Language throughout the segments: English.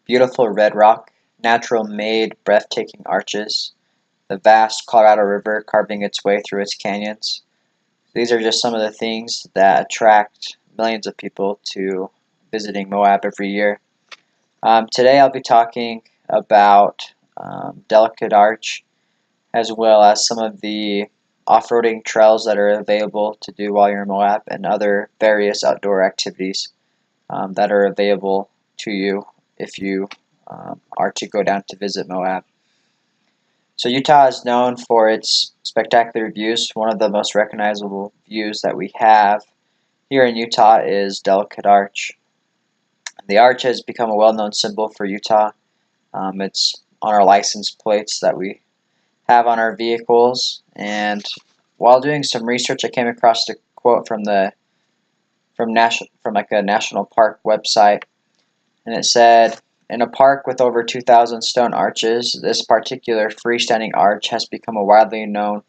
beautiful red rock, natural-made, breathtaking arches, the vast Colorado River carving its way through its canyons. These are just some of the things that attract millions of people to visiting Moab every year. Today I'll be talking about Delicate Arch, as well as some of the off-roading trails that are available to do while you're in Moab, and other various outdoor activities that are available to you if you are to go down to visit Moab. So Utah is known for its spectacular views. One of the most recognizable views that we have here in Utah is Delicate Arch. The arch has become a well-known symbol for Utah. It's on our license plates that we have on our vehicles. And while doing some research, I came across a quote from like a national park website, and it said, "In a park with over 2,000 stone arches, this particular freestanding arch has become a widely known,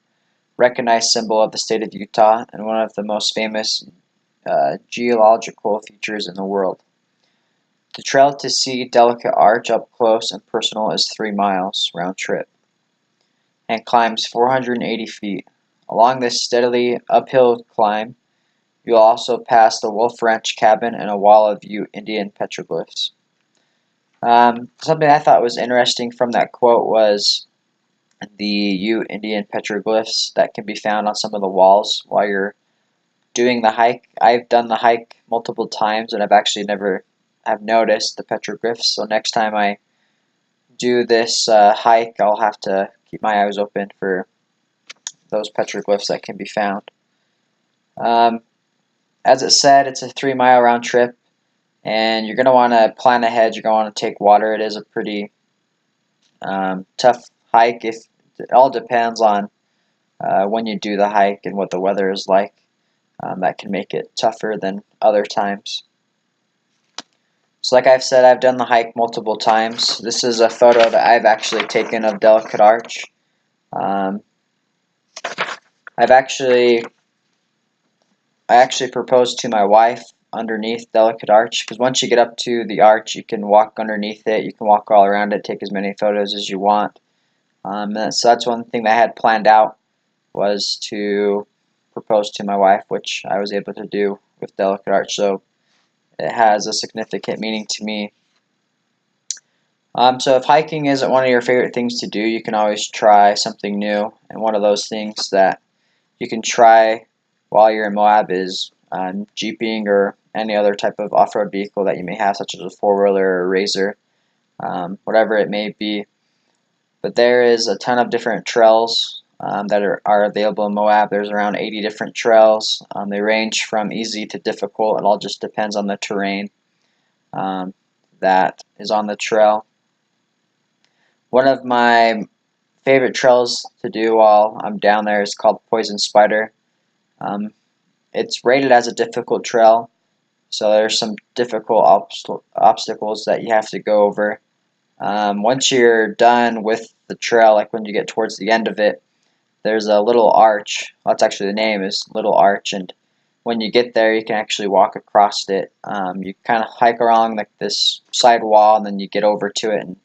recognized symbol of the state of Utah and one of the most famous geological features in the world. The trail to see Delicate Arch up close and personal is 3 miles round trip and climbs 480 feet. Along this steadily uphill climb, you'll also pass the Wolf Ranch cabin and a wall of Ute Indian petroglyphs." Something I thought was interesting from that quote was the Ute Indian petroglyphs that can be found on some of the walls while you're doing the hike. I've done the hike multiple times, and I've actually never have noticed the petroglyphs, so next time I do this hike, I'll have to keep my eyes open for those petroglyphs that can be found. As it said, it's a 3-mile round trip, and you're going to want to plan ahead. You're going to want to take water. It is a pretty tough hike. It all depends on when you do the hike and what the weather is like. That can make it tougher than other times. So like I've said, I've done the hike multiple times. This is a photo that I've actually taken of Delicate Arch. I actually proposed to my wife underneath Delicate Arch, because once you get up to the arch, you can walk underneath it, you can walk all around it, take as many photos as you want. So that's one thing that I had planned out, was to propose to my wife, which I was able to do with Delicate Arch, so it has a significant meaning to me. So if hiking isn't one of your favorite things to do, you can always try something new, and one of those things that you can try while you're in Moab is jeeping or any other type of off-road vehicle that you may have, such as a four-wheeler or a RZR, whatever it may be. But there is a ton of different trails that are available in Moab. There's around 80 different trails. They range from easy to difficult. It all just depends on the terrain that is on the trail. One of my favorite trails to do while I'm down there is called Poison Spider. It's rated as a difficult trail, so there's some difficult obstacles that you have to go over. Once you're done with the trail, like when you get towards the end of it, there's a little arch. Well, that's actually the name, is Little Arch, and when you get there, you can actually walk across it. You kind of hike along like this side wall, and then you get over to it, and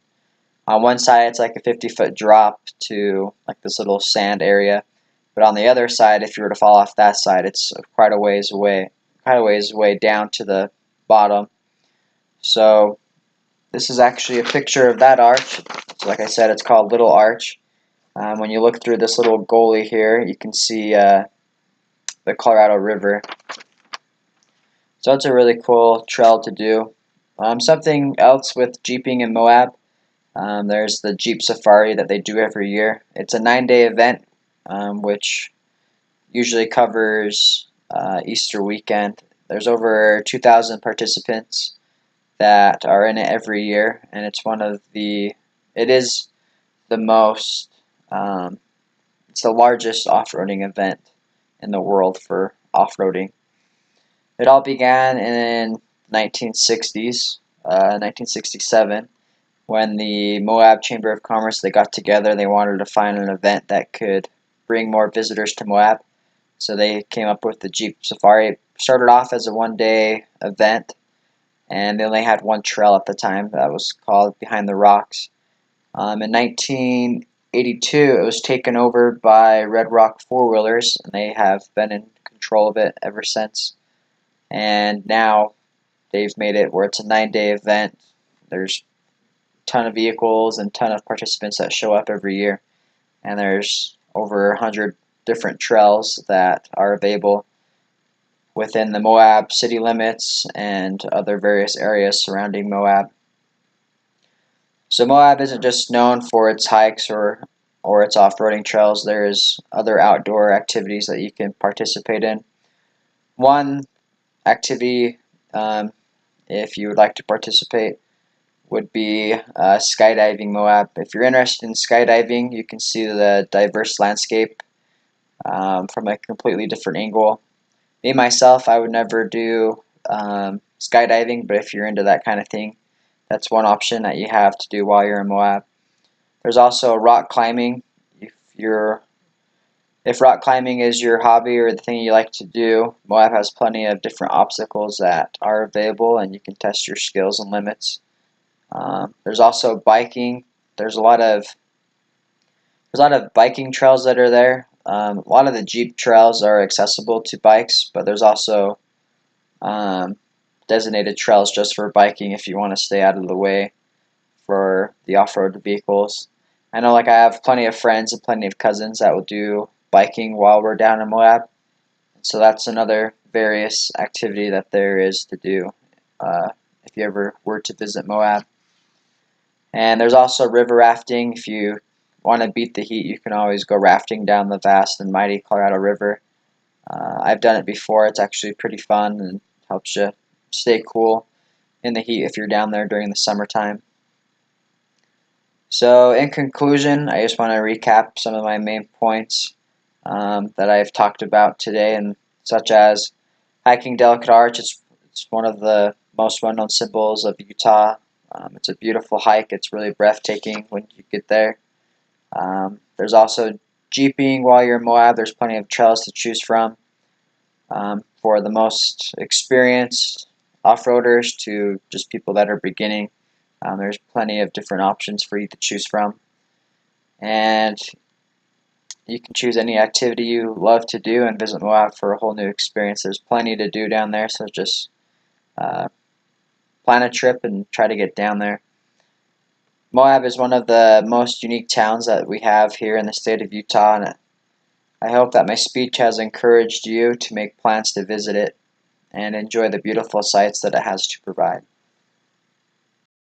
on one side it's like a 50-foot drop to like this little sand area, but on the other side, if you were to fall off that side, it's quite a ways away down to the bottom. So this is actually a picture of that arch. So like I said, it's called Little Arch. When you look through this little gully here, you can see the Colorado River. So it's a really cool trail to do. Something else with jeeping in Moab, there's the Jeep Safari that they do every year. It's a 9-day event, which usually covers Easter weekend. There's over 2,000 participants that are in it every year, and it is the most, it's the largest off-roading event in the world for off-roading. It all began in 1967, when the Moab Chamber of Commerce, they got together. They wanted to find an event that could bring more visitors to Moab, so they came up with the Jeep Safari. It started off as a 1-day event. and they only had one trail at the time that was called Behind the Rocks. In 1982, it was taken over by Red Rock Four Wheelers, and they have been in control of it ever since. And now they've made it where it's a 9-day event. There's a ton of vehicles and a ton of participants that show up every year, and there's over 100 different trails that are available within the Moab city limits and other various areas surrounding Moab. So Moab isn't just known for its hikes or its off-roading trails. There's other outdoor activities that you can participate in. One activity, if you would like to participate, would be skydiving Moab. If you're interested in skydiving, you can see the diverse landscape from a completely different angle. Me, myself, I would never do skydiving, but if you're into that kind of thing, that's one option that you have to do while you're in Moab. There's also rock climbing. If rock climbing is your hobby or the thing you like to do, Moab has plenty of different obstacles that are available, and you can test your skills and limits. There's also biking. There's a lot of biking trails that are there. A lot of the Jeep trails are accessible to bikes, but there's also designated trails just for biking if you want to stay out of the way for the off-road vehicles. I know, like, I have plenty of friends and plenty of cousins that will do biking while we're down in Moab, so that's another various activity that there is to do if you ever were to visit Moab. And there's also river rafting. If you want to beat the heat, you can always go rafting down the vast and mighty Colorado River. I've done it before. It's actually pretty fun and helps you stay cool in the heat if you're down there during the summertime. So in conclusion, I just want to recap some of my main points that I've talked about today, and such as hiking Delicate Arch. It's one of the most well-known symbols of Utah. It's a beautiful hike. It's really breathtaking when you get there. There's also jeeping while you're in Moab. There's plenty of trails to choose from. For the most experienced off-roaders to just people that are beginning, there's plenty of different options for you to choose from. And you can choose any activity you love to do and visit Moab for a whole new experience. There's plenty to do down there, so just plan a trip and try to get down there. Moab is one of the most unique towns that we have here in the state of Utah, and I hope that my speech has encouraged you to make plans to visit it and enjoy the beautiful sights that it has to provide.